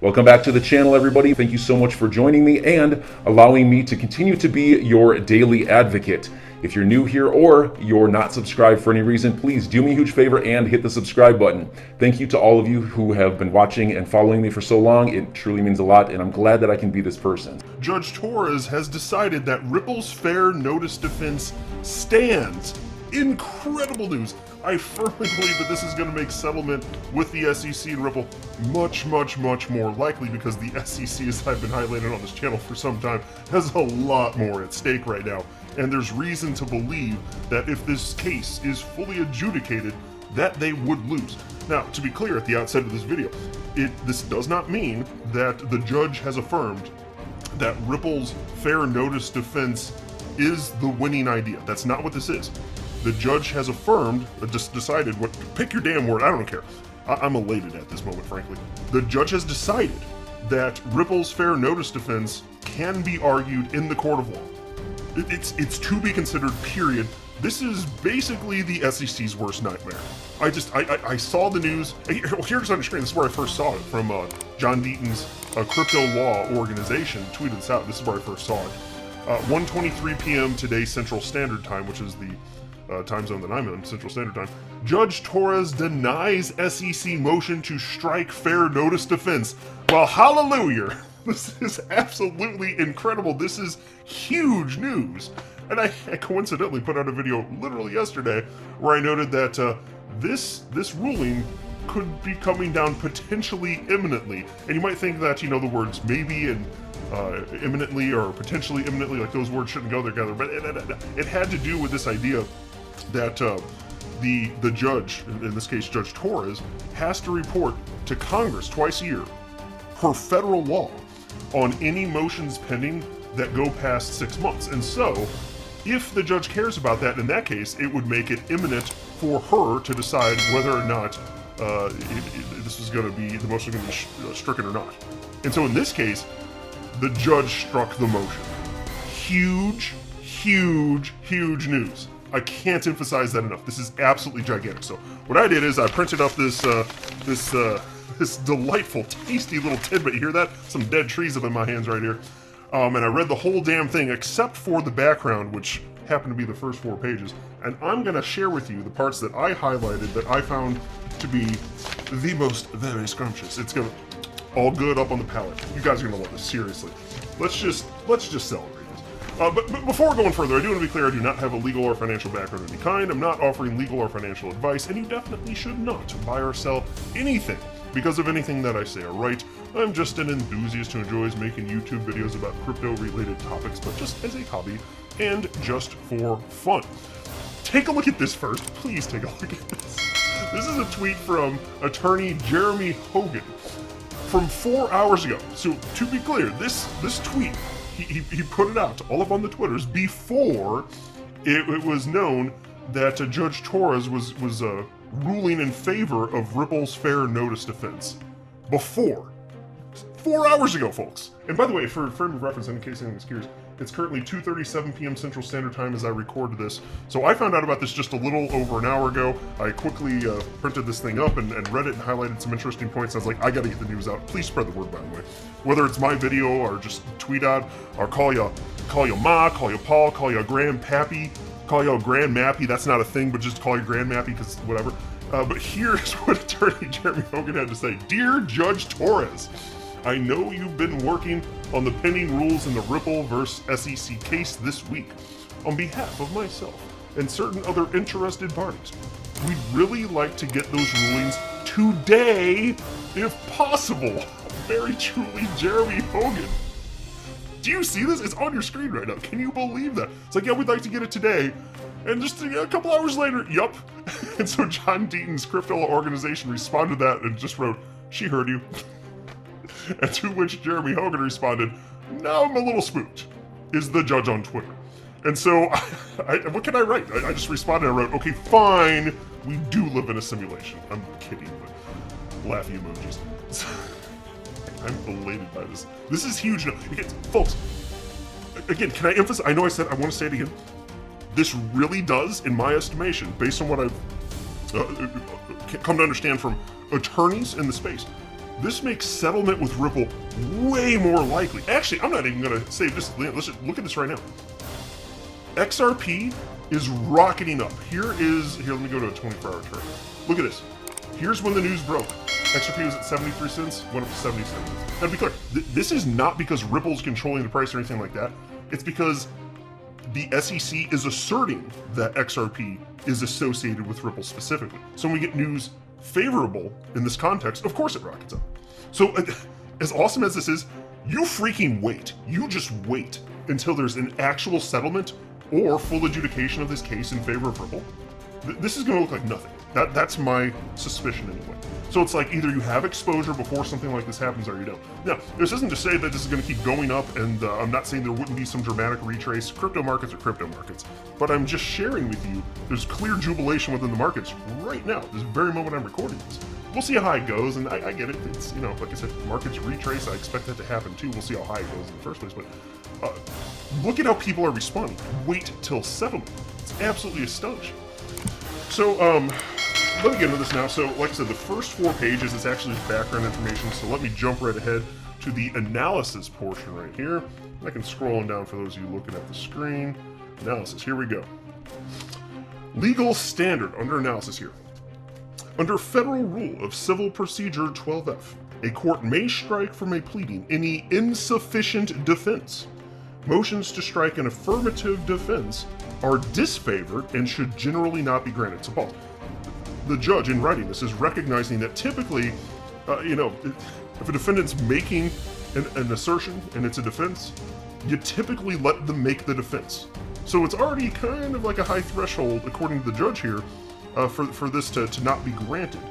Welcome back to the channel, everybody. Thank you so much for joining me and allowing me to continue to be your daily advocate. If you're new here or you're not subscribed for any reason, please do me a huge favor and hit the subscribe button. Thank you to all of you who have been watching and following me for so long. It truly means a lot, and I'm glad that I can be this person. Judge Torres has decided that Ripple's fair notice defense stands. Incredible news. I firmly believe that this is going to make settlement with the SEC and Ripple much more likely, because the SEC, as I've been highlighting on this channel for some time, has a lot more at stake right now. And there's reason to believe that if this case is fully adjudicated, that they would lose. Now, to be clear at the outset of this video, this does not mean that the judge has affirmed that Ripple's fair notice defense is the winning idea. That's not what this is. The judge has affirmed, just decided, pick your damn word, I don't care. I'm elated at this moment, frankly. The judge has decided that Ripple's fair notice defense can be argued in the court of law. It's to be considered, period. This is basically the SEC's worst nightmare. I saw the news. Here's on your screen. This is where I first saw it, from John Deaton's crypto law organization. Tweeted this out. This is where I first saw it. 1:23 p.m. today Central Standard Time, which is the time zone that I'm in, Central Standard Time. Judge Torres denies SEC motion to strike fair notice defense. Well, hallelujah. This is absolutely incredible. This is huge news. And I coincidentally put out a video literally yesterday where I noted that this ruling could be coming down potentially imminently. And you might think that, the words maybe and imminently or potentially imminently, like those words shouldn't go together, but it had to do with this idea that the judge, in this case Judge Torres, has to report to Congress twice a year per federal law on any motions pending that go past 6 months. And so, if the judge cares about that, in that case, it would make it imminent for her to decide whether or not this is going to be, the motion is going to be stricken or not. And so in this case, the judge struck the motion. Huge news. I can't emphasize that enough. This is absolutely gigantic. So what I did is I printed up this delightful, tasty little tidbit. You hear that? Some dead trees up in my hands right here. And I read the whole damn thing except for the background, which happened to be the first 4 pages. And I'm going to share with you the parts that I highlighted that I found to be the most very scrumptious. It's going to all good up on the palate. You guys are going to love this, seriously. Let's just celebrate this. But before going further, I do want to be clear, I do not have a legal or financial background of any kind. I'm not offering legal or financial advice, and you definitely should not buy or sell anything because of anything that I say or write. I'm just an enthusiast who enjoys making YouTube videos about crypto-related topics, but just as a hobby and just for fun. Take a look at this first. Please take a look at this. This is a tweet from attorney Jeremy Hogan from 4 hours ago. So to be clear, this tweet, he put it out all up on the Twitters before it was known that Judge Torres was ruling in favor of Ripple's fair notice defense. Before. 4 hours ago, folks. And by the way, for frame of reference, in case anyone's curious, it's currently 2:37 p.m. Central Standard Time as I recorded this. So I found out about this just a little over an hour ago. I quickly printed this thing up and read it and highlighted some interesting points. I was like, I gotta get the news out. Please spread the word, by the way. Whether it's my video or just tweet out, or call you Ma, call you Paul, call you Grandpappy, call you Grandmappy. That's not a thing, but just call you Grandmappy because whatever. But here's what attorney Jeremy Hogan had to say. Dear Judge Torres, I know you've been working on the pending rules in the Ripple vs. SEC case this week. On behalf of myself and certain other interested parties, we'd really like to get those rulings today, if possible. Very truly, Jeremy Hogan. Do you see this? It's on your screen right now. Can you believe that? It's like, yeah, we'd like to get it today. And just a couple hours later, yup. And so John Deaton's crypto organization responded to that and just wrote, she heard you. And to which Jeremy Hogan responded, now I'm a little spooked, is the judge on Twitter. And so, what can I write? I just responded, I wrote, okay, fine, we do live in a simulation. I'm kidding, but laughy emojis. I'm elated by this. This is huge. Again, folks, again, can I emphasize, I know I said, I want to say it again. This really does, in my estimation, based on what I've come to understand from attorneys in the space, This makes settlement with Ripple way more likely. Actually, I'm not even going to say this. Let's just look at this right now. XRP is rocketing up. Here, let me go to a 24-hour chart. Look at this. Here's when the news broke. XRP was at 73 cents, went up to 77 cents. Now, to be clear, this is not because Ripple's controlling the price or anything like that. It's because the SEC is asserting that XRP is associated with Ripple specifically. So when we get news favorable in this context, of course it rockets up. So as awesome as this is, you freaking wait. You just wait until there's an actual settlement or full adjudication of this case in favor of Ripple. This is going to look like nothing. That's my suspicion anyway. So it's like either you have exposure before something like this happens or you don't. Now, this isn't to say that this is going to keep going up, and I'm not saying there wouldn't be some dramatic retrace. Crypto markets are crypto markets. But I'm just sharing with you, there's clear jubilation within the markets right now, this very moment I'm recording this. We'll see how high it goes, and I get it. It's, like I said, markets retrace. I expect that to happen too. We'll see how high it goes in the first place. But look at how people are responding. Wait till settlement. It's absolutely astonishing. So, let me get into this now. So, like I said, the first 4 pages is actually background information, so let me jump right ahead to the analysis portion right here. I can scroll on down for those of you looking at the screen. Analysis, here we go. Legal standard under analysis here. Under Federal Rule of Civil Procedure 12F, a court may strike from a pleading any insufficient defense. Motions to strike an affirmative defense are disfavored and should generally not be granted. So, Paul, the judge in writing this is recognizing that typically, if a defendant's making an assertion and it's a defense, you typically let them make the defense. So it's already kind of like a high threshold, according to the judge here, for this to not be granted.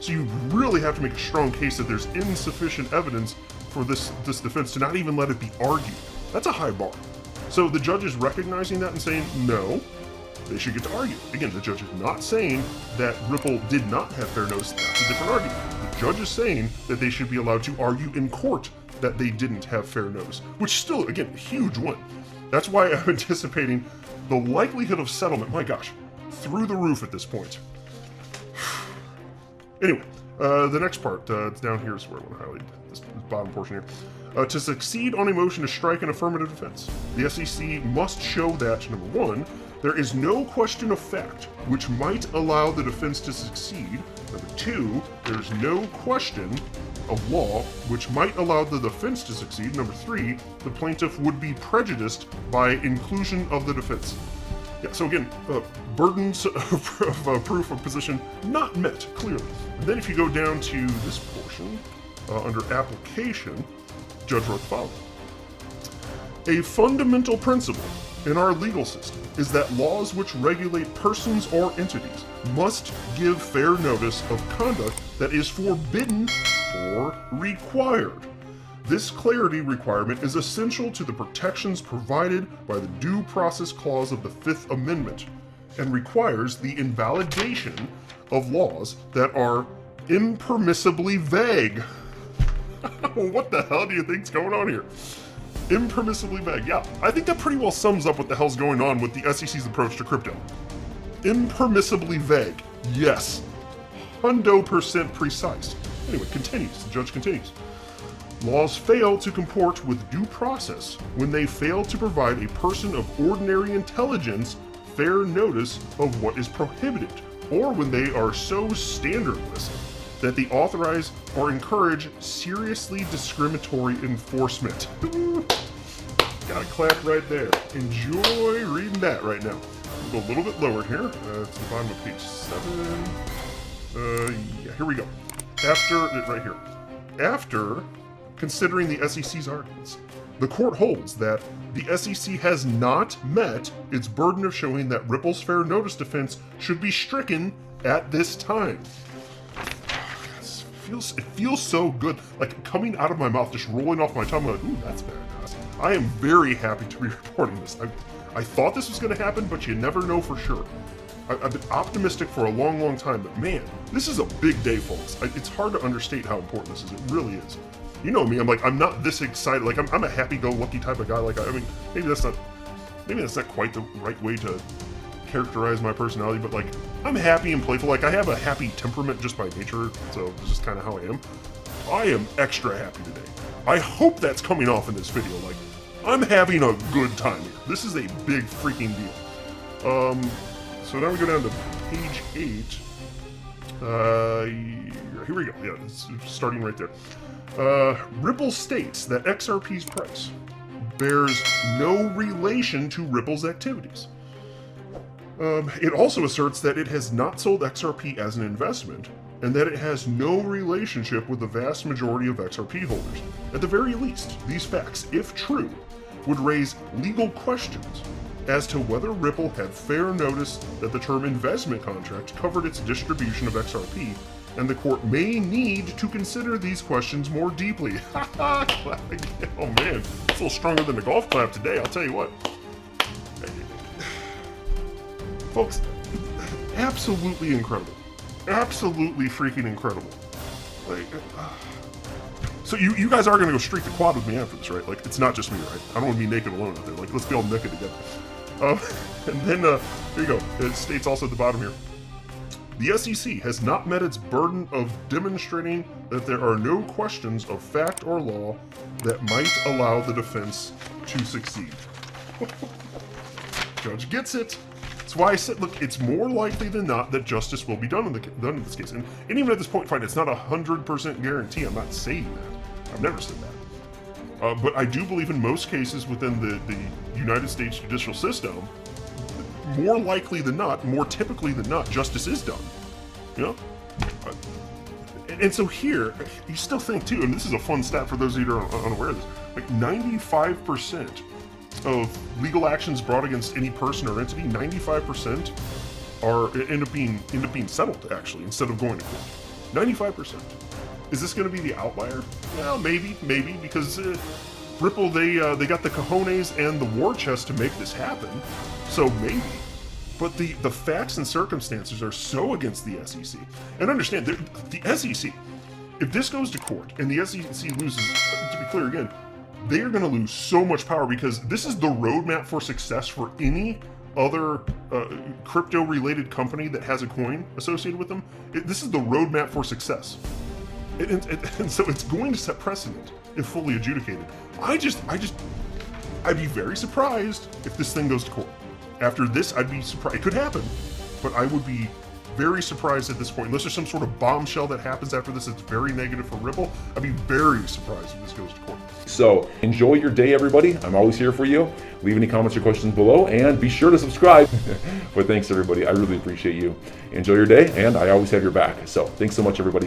So you really have to make a strong case that there's insufficient evidence for this defense to not even let it be argued. That's a high bar. So the judge is recognizing that and saying, no, they should get to argue. Again, the judge is not saying that Ripple did not have fair notice. That's a different argument. The judge is saying that they should be allowed to argue in court that they didn't have fair notice, which still, again, a huge win. That's why I'm anticipating the likelihood of settlement, my gosh, through the roof at this point. Anyway, the next part, it's down here is where I want to highlight this bottom portion here. To succeed on a motion to strike an affirmative defense, the SEC must show that, number 1, there is no question of fact which might allow the defense to succeed. Number 2, there's no question of law which might allow the defense to succeed. Number 3, the plaintiff would be prejudiced by inclusion of the defense. Yeah, so again, burdens of proof of position not met, clearly. And then if you go down to this portion, under application, judge wrote the following. A fundamental principle in our legal system is that laws which regulate persons or entities must give fair notice of conduct that is forbidden or required. This clarity requirement is essential to the protections provided by the Due Process Clause of the Fifth Amendment and requires the invalidation of laws that are impermissibly vague. What the hell do you think's going on here? Impermissibly vague. Yeah, I think that pretty well sums up what the hell's going on with the SEC's approach to crypto. Impermissibly vague. Yes. 100% precise. Anyway, continues. The judge continues. Laws fail to comport with due process when they fail to provide a person of ordinary intelligence fair notice of what is prohibited, or when they are so standardless that they authorize or encourage seriously discriminatory enforcement. Gotta clap right there. Enjoy reading that right now. We'll go a little bit lower here, to the bottom of page 7. Yeah, here we go. After considering the SEC's arguments, the court holds that the SEC has not met its burden of showing that Ripple's fair notice defense should be stricken at this time. It feels so good, like coming out of my mouth, just rolling off my tongue, like, ooh, that's badass. I am very happy to be reporting this. I thought this was going to happen, but you never know for sure. I've been optimistic for a long, long time, but man, this is a big day, folks. It's hard to understate how important this is. It really is. You know me, I'm not this excited. Like, I'm a happy-go-lucky type of guy. Like, I mean, maybe that's not quite the right way to characterize my personality, but like, I'm happy and playful. Like, I have a happy temperament just by nature, so it's just kind of how I am. I am extra happy today. I hope that's coming off in this video. Like, I'm having a good time here. This is a big freaking deal. So now we go down to page 8. Here we go. Yeah, it's starting right there. Ripple states that XRP's price bears no relation to Ripple's activities. It also asserts that it has not sold XRP as an investment, and that it has no relationship with the vast majority of XRP holders. At the very least, these facts, if true, would raise legal questions as to whether Ripple had fair notice that the term investment contract covered its distribution of XRP, and the court may need to consider these questions more deeply. Oh man, it's a little stronger than a golf clap today, I'll tell you what. Folks, absolutely incredible. Absolutely freaking incredible. Like, so you guys are gonna go streak the quad with me after this, right? Like, it's not just me, right? I don't want to be naked alone out there. Like, let's be all naked together. And then, here you go. It states also at the bottom here. The SEC has not met its burden of demonstrating that there are no questions of fact or law that might allow the defense to succeed. Judge gets it. That's why I said, look, it's more likely than not that justice will be done in this case. And even at this point, fine, it's not 100% guarantee. I'm not saying that. I've never said that. But I do believe in most cases within the United States judicial system, more likely than not, more typically than not, justice is done. You know? And so here, you still think too, and this is a fun stat for those of you who are unaware of this, like 95% of legal actions brought against any person or entity, 95% end up being settled actually, instead of going to court. 95%. Is this going to be the outlier? Well, maybe, because Ripple, they got the cojones and the war chest to make this happen, so maybe. But the facts and circumstances are so against the SEC. And understand, the SEC, if this goes to court and the SEC loses, to be clear again, they are going to lose so much power, because this is the roadmap for success for any other crypto-related company that has a coin associated with them. This is the roadmap for success. And so it's going to set precedent if fully adjudicated. I'd be very surprised if this thing goes to court. After this, I'd be surprised. It could happen, but I would be very surprised at this point. Unless there's some sort of bombshell that happens after this that's very negative for Ripple, I'd be very surprised if this goes to court. So enjoy your day, everybody. I'm always here for you. Leave any comments or questions below, and be sure to subscribe. But thanks, everybody. I really appreciate you. Enjoy your day, and I always have your back. So thanks so much, everybody.